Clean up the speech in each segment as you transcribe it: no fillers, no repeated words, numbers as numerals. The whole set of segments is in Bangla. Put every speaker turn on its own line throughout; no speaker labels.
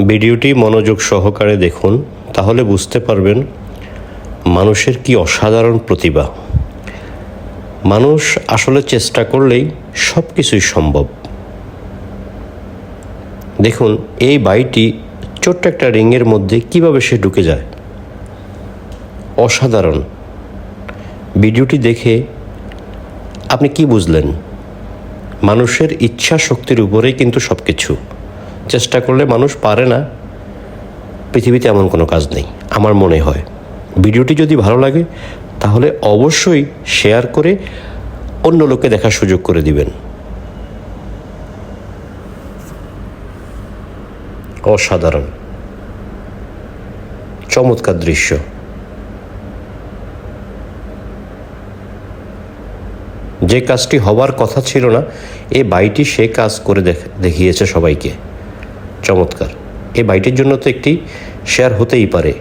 ভিডিওটি মনোযোগ সহকারে দেখুন, তাহলে বুঝতে পারবেন মানুষের কি অসাধারণ প্রতিভা। মানুষ আসলে চেষ্টা করলেই সব কিছুই সম্ভব। দেখুন এই বাইটি ছোট্ট একটা রিংয়ের মধ্যে কিভাবে সে ঢুকে যায়, অসাধারণ। ভিডিওটি দেখে আপনি কি বুঝলেন? মানুষের ইচ্ছা শক্তির উপরেই কিন্তু সব কিছু। চেষ্টা করলে মানুষ পারে না, পৃথিবীতে এমন কোনো কাজ নেই আমার মনে হয়। ভিডিওটি যদি ভালো লাগে তাহলে অবশ্যই শেয়ার করে অন্য লোককে দেখার সুযোগ করে দিবেন। অসাধারণ, চমৎকার দৃশ্য। যে কাজটি হবার কথা ছিল না, এই বাইটি সে কাজ করে দেখিয়েছে সবাইকে। চমৎকার। এই বাইটির জন্য তো একটি শেয়ার হতেই পারে।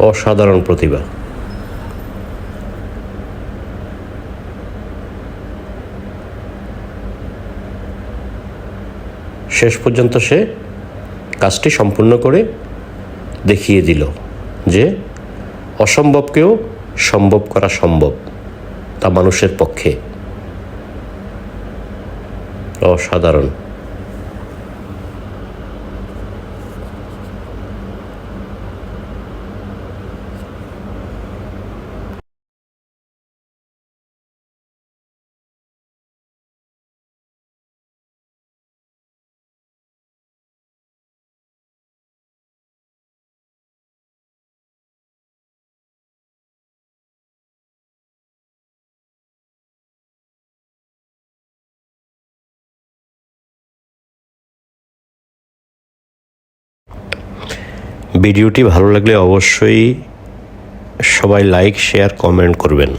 অসাধারণ প্রতিভা। শেষ পর্যন্ত সে কাজটি সম্পূর্ণ করে দেখিয়ে দিল যে অসম্ভবকেও সম্ভব করা সম্ভব, তা মানুষের পক্ষে। অসাধারণ। ভিডিওটি ভালো লাগলে অবশ্যই সবাই লাইক, শেয়ার, কমেন্ট করবেন।